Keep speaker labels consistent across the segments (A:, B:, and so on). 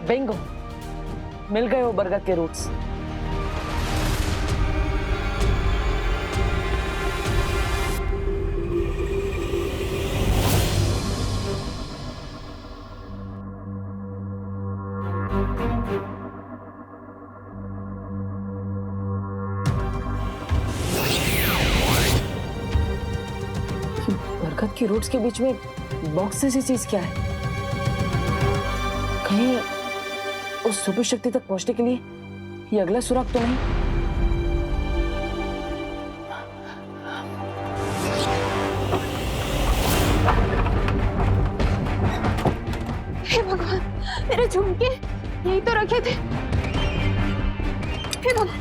A: Bingo, मिल गए वो बरगद के रूट्स। बरगद की रूट्स के बीच में बॉक्स जैसी चीज क्या है? कहीं उस सुपर शक्ति तक पहुंचने के लिए ये अगला सुराग तो नहीं?
B: हे भगवान, मेरे झुमके यही तो रखे थे। हे भगवान,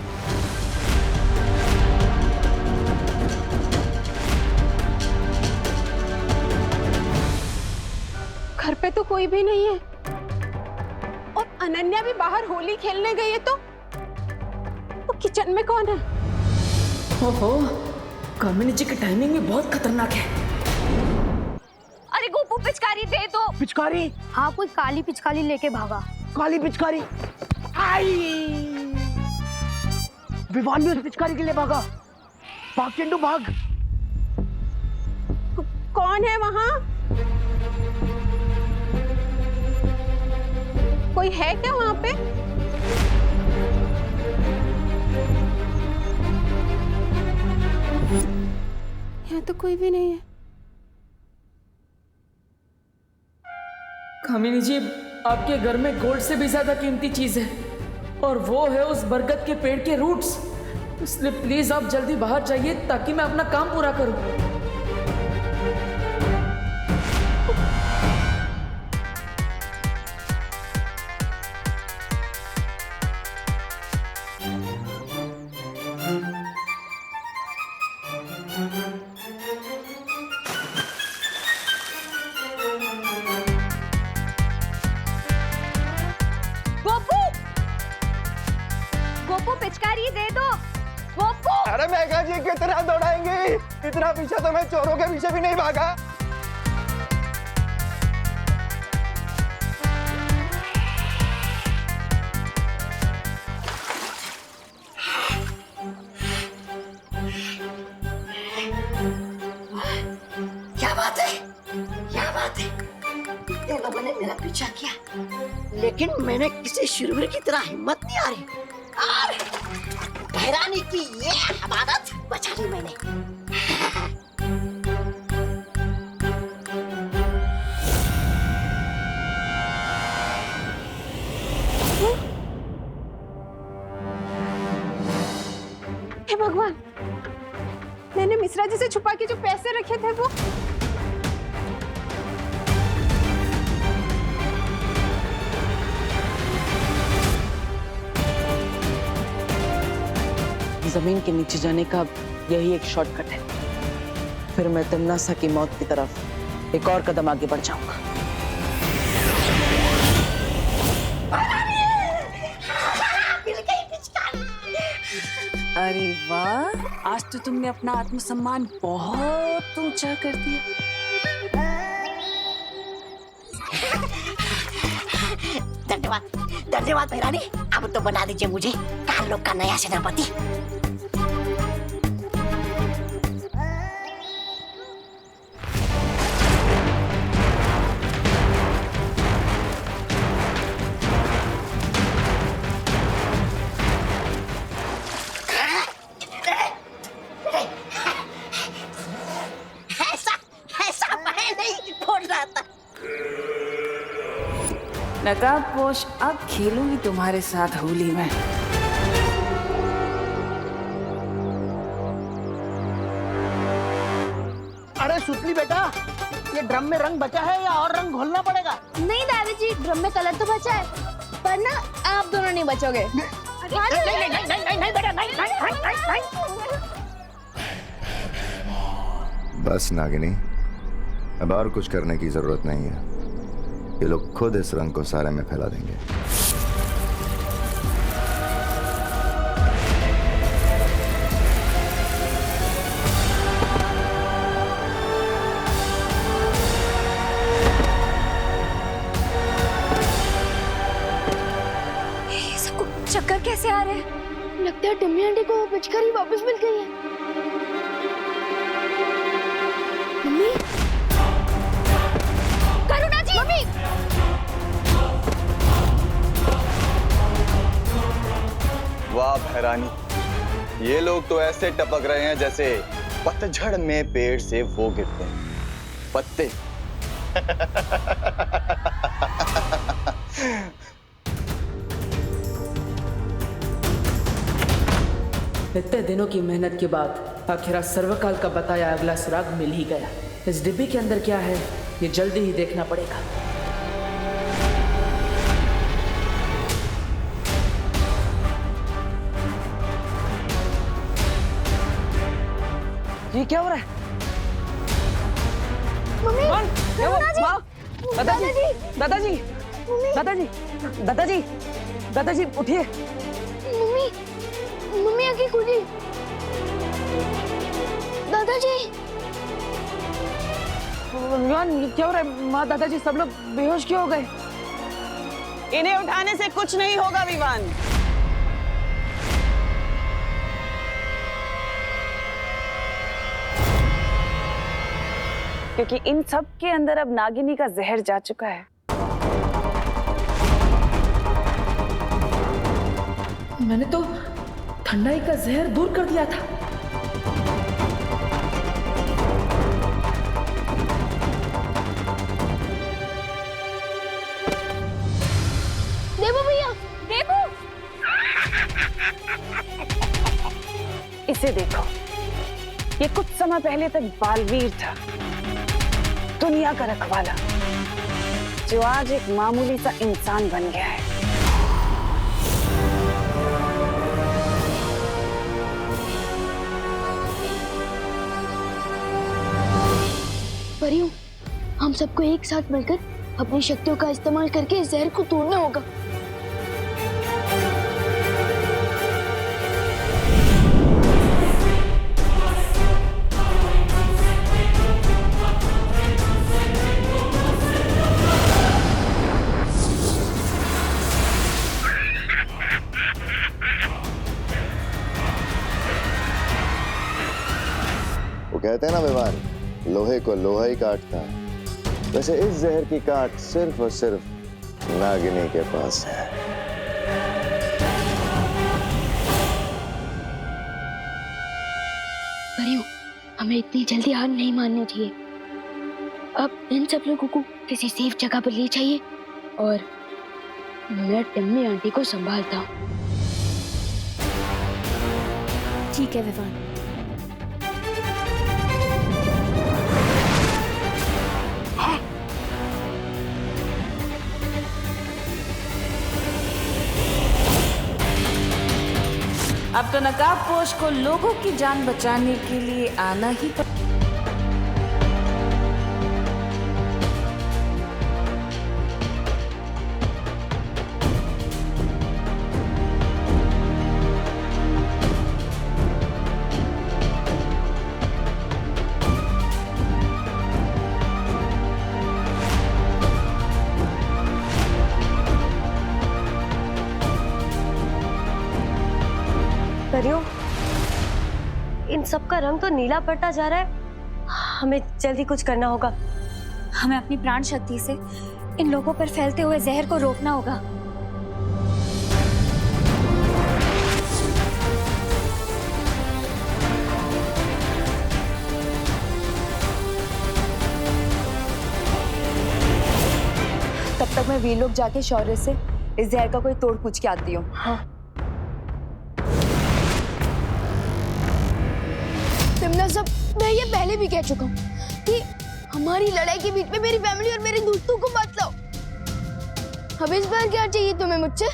B: घर पे तो कोई भी नहीं है और अनन्या भी बाहर होली खेलने गई है, तो किचन में कौन है?
A: ओहो, कामिनी जी की टाइमिंग भी बहुत खतरनाक है।
B: अरे गोपू, पिचकारी दे दो।
A: पिचकारी?
C: हाँ, कोई काली पिचकारी लेके भागा।
A: काली पिचकारी? आई! विवान भी उस पिचकारी के लिए भागा। भाग चिंटू भाग।
B: कौन है वहां? कोई है क्या वहां पे? यहाँ तो कोई भी नहीं है।
A: कामिनी जी, आपके घर में गोल्ड से भी ज्यादा कीमती चीज है और वो है उस बरगद के पेड़ के रूट्स। इसलिए प्लीज आप जल्दी बाहर जाइए ताकि मैं अपना काम पूरा करूं।
B: गोपू, पिचकारी दे दो। गोपू!
D: अरे मेघा जी, कितना दौड़ाएंगे? इतना पीछे तो मैं चोरों के पीछे भी नहीं भागा।
E: क्या बात है, क्या बात है। कितने लोगों ने मेरा पीछा किया, लेकिन मैंने किसी शुरवीर की तरह हिम्मत नहीं आ रही। और हैरानी की ये हमारत बचा ली मैंने।
B: हे भगवान, मैंने मिश्रा जी से छुपा के जो पैसे रखे थे वो।
A: जमीन के नीचे जाने का यही एक शॉर्टकट है। फिर मैं तन्नासा की मौत की तरफ एक और कदम आगे बढ़ जाऊंगा। अरे वाह, आज तो तुमने अपना आत्मसम्मान बहुत ऊंचा कर दिया।
E: धन्यवाद, धन्यवाद भैरानी। अब तो बना दीजिए मुझे काल लोग का नया सेनापति। ऐसा मैं नहीं बोल रहा था।
A: नकाबपोश, अब खेलूंगी तुम्हारे साथ होली में।
D: अरे सुतली बेटा, ये ड्रम में रंग बचा है या और रंग घोलना पड़ेगा?
C: नहीं दादाजी, ड्रम में कलर तो बचा है, पर ना आप दोनों नहीं बचोगे।
F: बस नागिनी, अब और कुछ करने की जरूरत नहीं है। ये लोग खुद इस रंग को सारे में फैला देंगे।
C: से आ रहे हैं। लगता है टम्मी आंटी को वो पिचकारी वापस मिल गई है। मम्मी, करुणा जी, मम्मी।
G: वाह भैरानी, ये लोग तो ऐसे टपक रहे हैं जैसे पतझड़ में पेड़ से वो गिरते हैं पत्ते।
A: इतने दिनों की मेहनत के बाद आखिर सर्वकाल का बताया अगला सुराग मिल ही गया। इस डिब्बी के अंदर क्या है ये जल्दी ही देखना पड़ेगा।
D: ये क्या हो रहा है?
C: मम्मी, करुणा जी,
D: दादाजी, दादाजी, दादाजी, दादाजी, दादाजी उठिए।
C: मम्मी, मम्मी आंखें खुली। दादाजी,
D: विवान, ये क्या हो रहा है? माँ, दादाजी सब लोग बेहोश क्यों हो गए?
H: इन्हें उठाने से कुछ नहीं होगा विवान। क्योंकि इन सब के अंदर अब नागिनी का जहर जा चुका है।
A: मैंने तो ठंडाई का जहर दूर कर दिया था।
C: देखो भैया, देखो।
H: इसे देखो, ये कुछ समय पहले तक बालवीर था, दुनिया का रखवाला, जो आज एक मामूली सा इंसान बन गया है।
C: परियों, हम सबको एक साथ मिलकर अपनी शक्तियों का इस्तेमाल करके इस जहर को तोड़ना होगा।
F: वो कहते हैं ना विवान, लोहे को लोहा ही काटता है। वैसे इस जहर की काट सिर्फ और सिर्फ नागिनी के पास है।
C: परियों, हमें इतनी जल्दी हार नहीं माननी चाहिए। अब इन सब लोगों को किसी सेफ जगह पर ले जाइए और मैं टम्मी आंटी को संभालता हूँ। ठीक है विवान।
I: अब तो नकाबपोश को लोगों की जान बचाने के लिए आना ही
J: परियों, इन सब का रंग तो नीला पड़ता जा रहा है। हमें जल्दी कुछ करना होगा।
C: हमें अपनी प्राण शक्ति से इन लोगों पर फैलते हुए जहर को रोकना होगा।
H: तब तक मैं वीर लोग जाके शौर्य से इस जहर का कोई तोड़ पूछ के आती हूँ।
J: हाँ।
C: तुमने सब, मैं ये पहले भी कह चुका हूँ कि हमारी लड़ाई के बीच में मेरी फैमिली और मेरे दोस्तों को मत लाओ। अब इस बार क्या चाहिए तुम्हें मुझसे?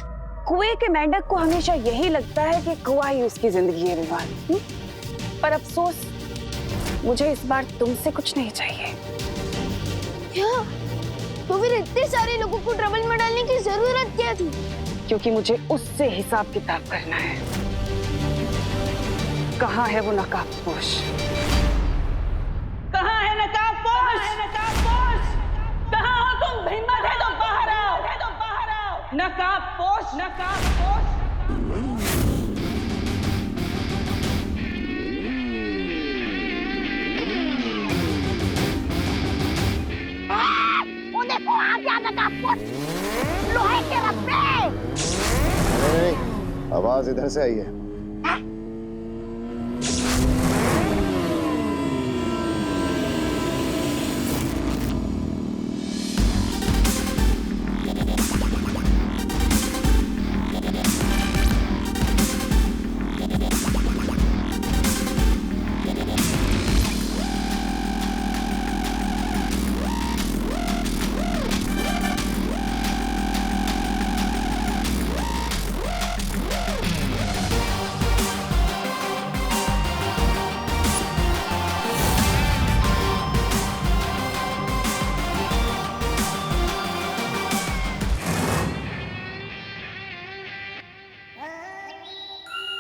H: कुएं के मेंढक को हमेशा यही लगता है कि कुआं ही उसकी जिंदगी है विवान। पर अफसोस, मुझे इस बार तुमसे कुछ नहीं चाहिए।
C: क्या? तो फिर इतने सारे लोगों को ट्रबल में डालने की जरूरत क्या थी?
H: क्योंकि मुझे उससे हिसाब किताब करना है। कहाँ है वो नकाबपोश?
K: कहाँ है नकाबपोश? कहाँ हो तुम? हिम्मत है तो बाहर आओ। नकाबपोश, नकाबपोश।
D: लोहे के रस्से।
F: नहीं, आवाज इधर से आई है।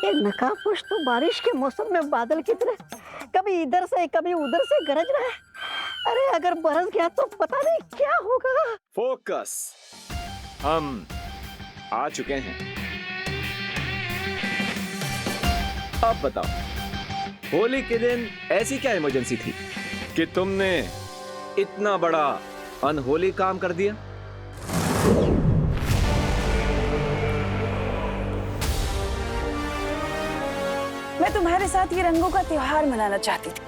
E: ये नकाबपोश तो बारिश के मौसम में बादल की तरह कभी इधर से कभी उधर से गरज रहा है। अरे अगर बरस गया तो पता नहीं क्या होगा।
L: फोकस, हम आ चुके हैं। अब बताओ, होली के दिन ऐसी क्या इमरजेंसी थी कि तुमने इतना बड़ा अनहोली काम कर दिया?
H: मैं तुम्हारे साथ ये रंगों का त्योहार मनाना चाहती थी,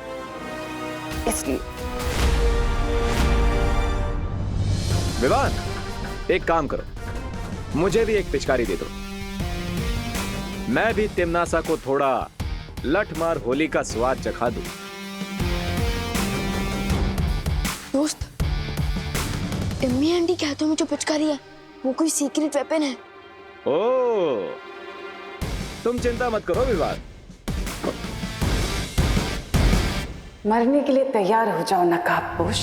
H: इसलिए।
L: विवान, एक काम करो, मुझे भी एक पिचकारी दे दो। मैं भी तिमनासा को थोड़ा लठमार होली का स्वाद चखा दूं।
C: दोस्त, टिम्मी आंटी के हाथों में जो पिचकारी है वो कोई सीक्रेट वेपन है।
L: ओह, तुम चिंता मत करो विवान।
H: मरने के लिए तैयार हो जाओ नकाबपोश।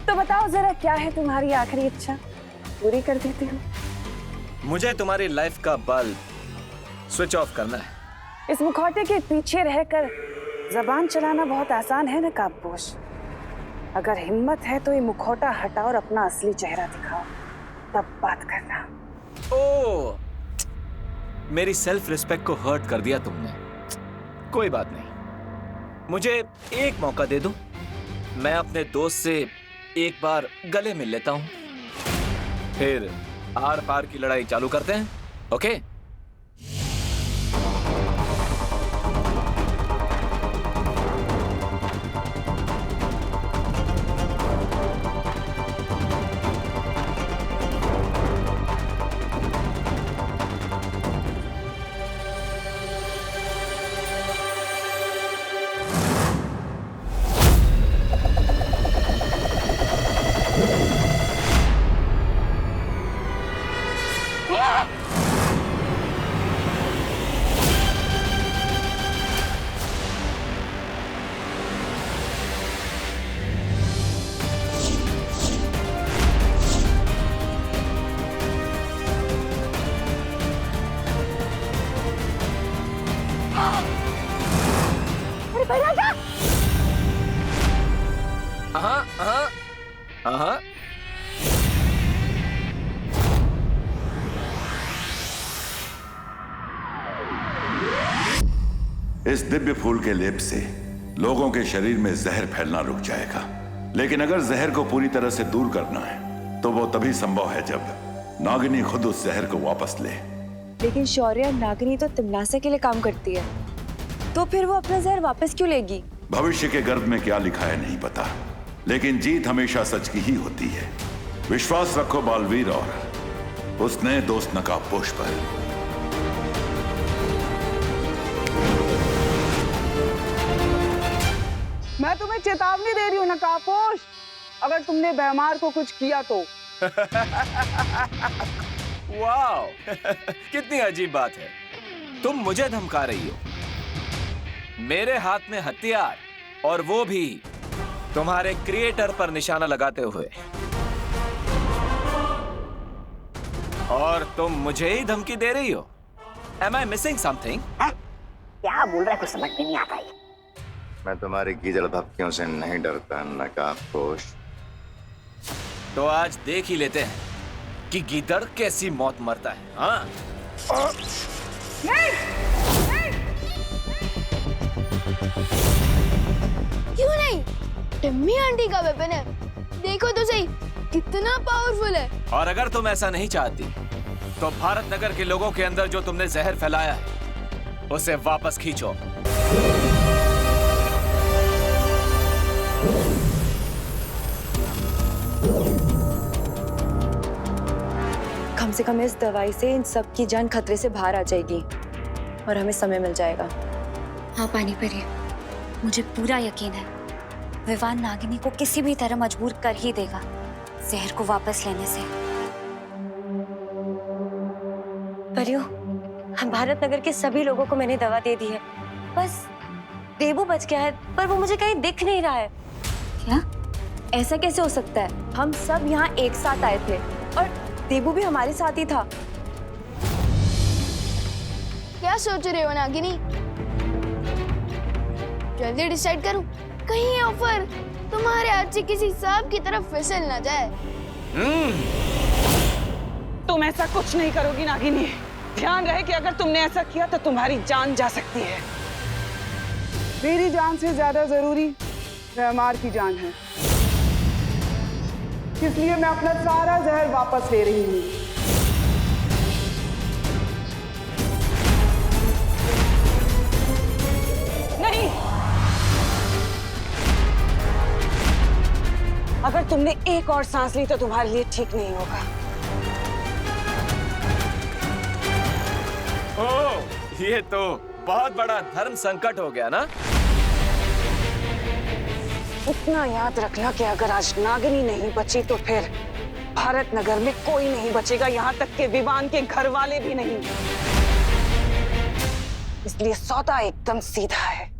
H: तो बताओ जरा, क्या है तुम्हारी आखिरी इच्छा? पूरी कर देती हूँ।
L: मुझे तुम्हारी लाइफ का बल्ब स्विच ऑफ करना है।
H: इस मुखौटे के पीछे रहकर जबान चलाना बहुत आसान है नकाबपोश। अगर हिम्मत है तो ये मुखौटा हटाओ और अपना असली चेहरा दिखाओ, तब बात करना।
L: ओह, मेरी सेल्फ रिस्पेक्ट को हर्ट कर दिया तुमने। कोई बात नहीं, मुझे एक मौका दे दो। मैं अपने दोस्त से एक बार गले मिल लेता हूं, फिर आर पार की लड़ाई चालू करते हैं। ओके?
M: इस दिव्य फूल के लेप से लोगों के शरीर में जहर फैलना रुक जाएगा। लेकिन अगर जहर को पूरी तरह से दूर करना है तो वो तभी संभव है जब नागिनी खुद उस जहर को वापस ले।
N: लेकिन शौर्य, नागिनी तो तिमनासा के लिए काम करती है, तो फिर वो अपना जहर वापस क्यों लेगी?
M: भविष्य के गर्भ में क्या लिखा है नहीं पता, लेकिन जीत हमेशा सच की ही होती है। विश्वास रखो बालवीर और उस नए दोस्त नकाबपोश पर।
H: मैं तुम्हें चेतावनी दे रही हूँ नकाबपोश, अगर तुमने बेमार को कुछ किया तो।
L: वाओ, कितनी अजीब बात है। तुम मुझे धमका रही हो, मेरे हाथ में हथियार, और वो भी तुम्हारे क्रिएटर पर निशाना लगाते हुए, और तुम मुझे ही धमकी दे रही हो। Am I missing something?
E: क्या बोल रहा है, कुछ समझ में नहीं आता है।
F: मैं तुम्हारी गीदड़ धमकियों से नहीं डरता नकाबपोश।
L: तो आज देख ही लेते हैं कि गीदड़ कैसी मौत मरता है। हाँ?
C: नहीं! क्यों नहीं? टिम्मी आंटी का वेपन है, देखो तो सही। कितना पावरफुल है।
L: और अगर तुम ऐसा नहीं चाहती तो भारत नगर के लोगों के अंदर जो तुमने जहर फैलाया है उसे वापस खींचो।
N: कम से कम इस दवाई से इन सब की जान खतरे से बाहर आ जाएगी और हमें समय मिल जाएगा।
C: हाँ पानी परी, मुझे पूरा यकीन है विवान नागिनी को किसी भी तरह मजबूर कर ही देगा जहर को वापस लेने से।
J: परियो, भारत नगर के सभी लोगों को मैंने दवा दे दी है, बस देबू बच गया है, पर वो मुझे कहीं दिख नहीं रहा है।
N: क्या? ऐसा कैसे हो सकता है? हम सब यहाँ एक साथ आए थे और देबू भी हमारे साथ ही था।
C: क्या सोच रहे हो नागिनी? जल्दी डिसाइड करो, कहीं ये ऑफर तुम्हारे हाथ से किसी सांप की तरफ फिसल ना जाए।
H: तुम ऐसा कुछ नहीं करोगी नागिनी। ध्यान रहे कि अगर तुमने ऐसा किया तो तुम्हारी जान जा सकती है।
O: मेरी जान से ज्यादा जरूरी भैमार की जान है, इसलिए मैं अपना सारा जहर वापस ले रही हूँ।
H: नहीं, अगर तुमने एक और सांस ली तो तुम्हारे लिए ठीक नहीं होगा।
L: ओह, ये तो बहुत बड़ा धर्म संकट हो गया ना।
H: इतना याद रखना कि अगर आज नागिनी नहीं बची तो फिर भारत नगर में कोई नहीं बचेगा, यहाँ तक के विवान के घर वाले भी नहीं। इसलिए सौदा एकदम सीधा है।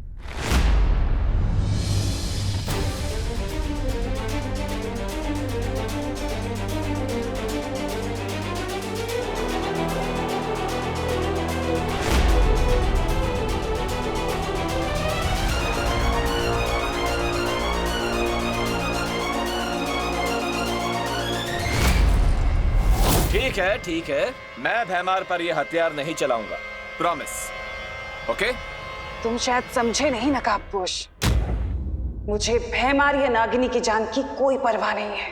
L: ठीक है, मैं भैमार पर यह हथियार नहीं चलाऊंगा, प्रॉमिस। ओके?
H: तुम शायद समझे नहीं नकाबपोश, मुझे भैमार या नागिनी की जान की कोई परवाह नहीं है।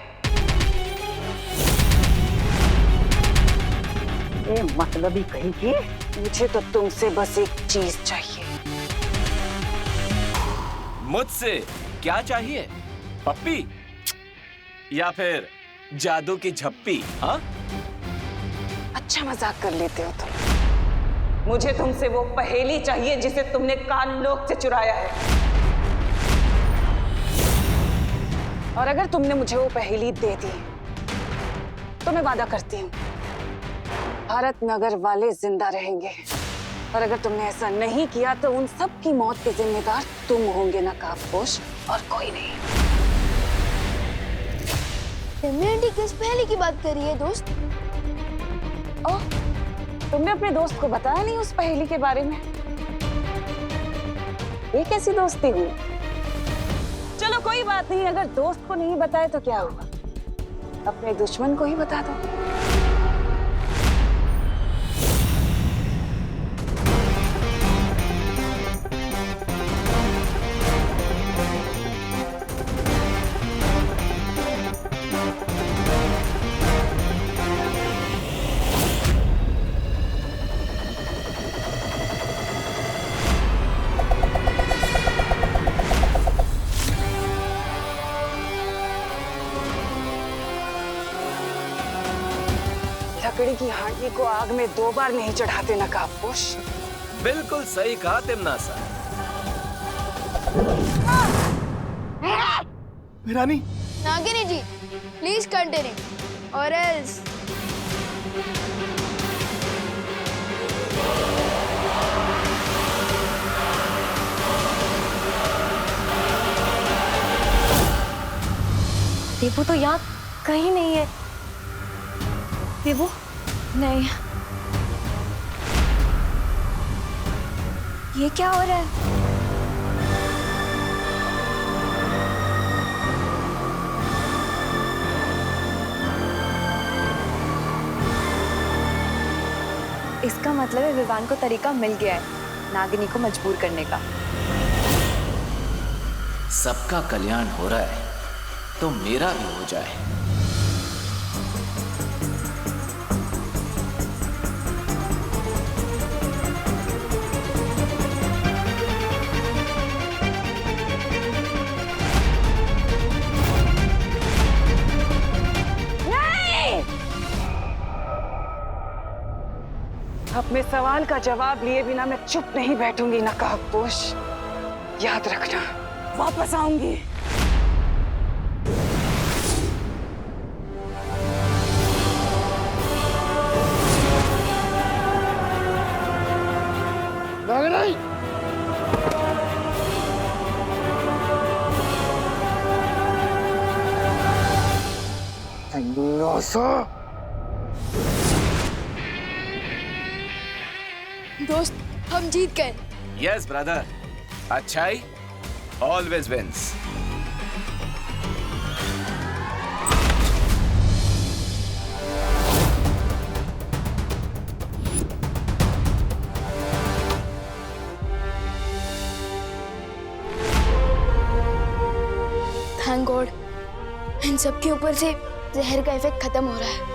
D: ये मतलबी कहीं की।
H: मुझे तो तुमसे बस एक चीज चाहिए।
L: मुझसे क्या चाहिए? पप्पी या फिर जादू की झप्पी? हाँ,
H: अच्छा मजाक कर लेते हो तुम। मुझे तुमसे वो पहेली चाहिए जिसे तुमने काल लोक से चुराया है। और अगर तुमने मुझे वो पहेली दे दी तो मैं वादा करती हूँ भारत नगर वाले जिंदा रहेंगे। और अगर तुमने ऐसा नहीं किया तो उन सब की मौत के जिम्मेदार तुम होंगे नकाबपोश, और कोई नहीं।
C: आंटी किस पहेली की बात कर रही है दोस्त?
H: ओह, तुमने अपने दोस्त को बताया नहीं उस पहेली के बारे में? ये कैसी दोस्ती हुई? चलो कोई बात नहीं, अगर दोस्त को नहीं बताए तो क्या हुआ, अपने दुश्मन को ही बता दो। लकड़ी की हांडी को आग में 2 बार नहीं चढ़ाते नकाबपोश।
L: बिल्कुल सही कहा तिमनासा।
O: रानी,
C: नागिनी जी, प्लीज कंटिन्यू और एल्स।
J: देबू तो यहाँ कहीं नहीं है। देबू
N: नहीं, ये क्या हो रहा है? इसका मतलब है विवान को तरीका मिल गया है नागिनी को मजबूर करने का।
L: सबका कल्याण हो रहा है तो मेरा भी हो जाए।
H: अपने सवाल का जवाब लिए बिना मैं चुप नहीं बैठूंगी नकाबपोश। याद रखना, वापस आऊंगी।
D: नागराई
C: दोस्त, हम जीत गए।
L: यस ब्रदर, अच्छाई ऑलवेज विंस।
C: थैंक गॉड, इन सब के ऊपर से जहर का इफेक्ट खत्म हो रहा है।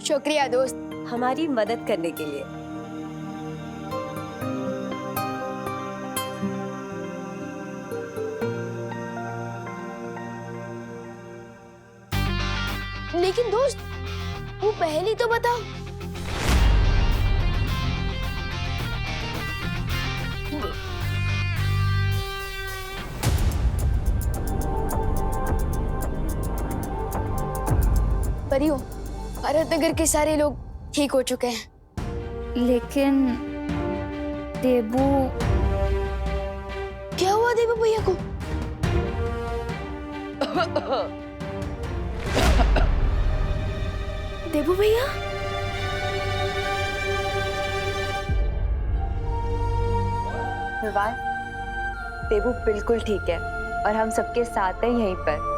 C: शुक्रिया दोस्त,
J: हमारी मदद करने के लिए।
C: लेकिन दोस्त, वो पहली तो बताओ। परियों, भारत नगर के सारे लोग ठीक हो चुके हैं, लेकिन देबू, क्या हुआ देबू भैया को? देबू भैया,
N: देबू बिल्कुल ठीक है और हम सबके साथ हैं यहीं पर।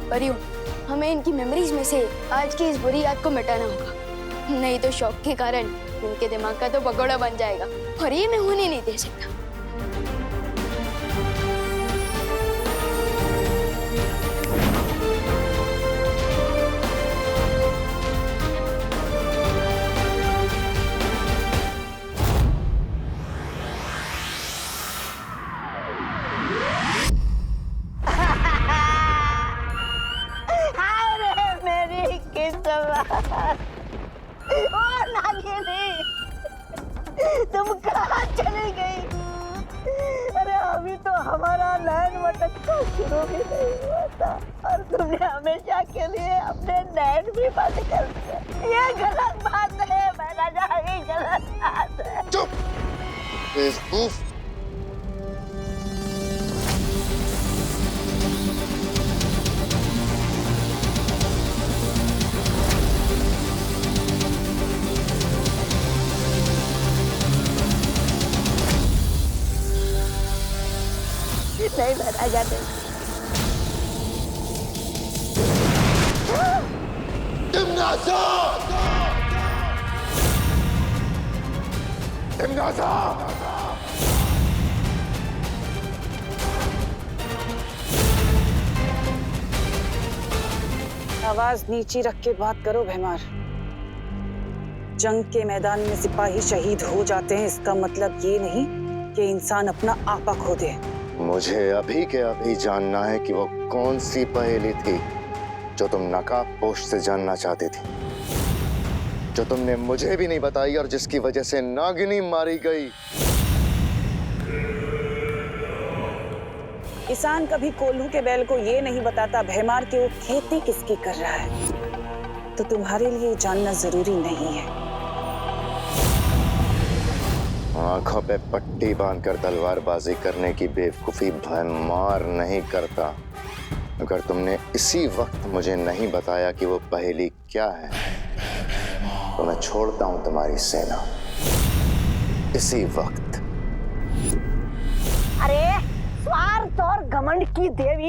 C: परियों, हमें इनकी मेमोरीज में से आज की इस बुरी याद को मिटाना होगा, नहीं तो शौक के कारण इनके दिमाग का तो पकौड़ा बन जाएगा और ये मैं होने नहीं दे सकता।
E: तुम कहाँ चली गई? अरे अभी तो हमारा नैन मटकना शुरू भी नहीं हुआ था और तुमने हमेशा के लिए अपने नैन भी बंद कर दिए। ये गलत बात है महाराजा, ये गलत बात है।
F: चुप बेवकूफ।
E: नहीं महाराजा, नहीं।
H: आवाज नीची रख के बात करो भैमार। जंग के मैदान में सिपाही शहीद हो जाते हैं, इसका मतलब ये नहीं कि इंसान अपना आपा खो दे।
F: मुझे अभी के अभी जानना है कि वो कौन सी पहेली थी जो तुम नकाबपोश से जानना चाहती थी, जो तुमने मुझे भी नहीं बताई और जिसकी वजह से नागिनी मारी गई।
H: किसान कभी कोल्हू के बैल को ये नहीं बताता भैमार कि वो खेती किसकी कर रहा है, तो तुम्हारे लिए जानना जरूरी नहीं है।
F: आंखों पे पट्टी बांधकर तलवारबाजी करने की बेवकूफी भैमार नहीं करता। अगर तुमने इसी वक्त मुझे नहीं बताया कि वो पहेली क्या है, तो मैं छोड़ता हूं तुम्हारी सेना इसी वक्त।
E: अरे स्वार्थ और घमंड की देवी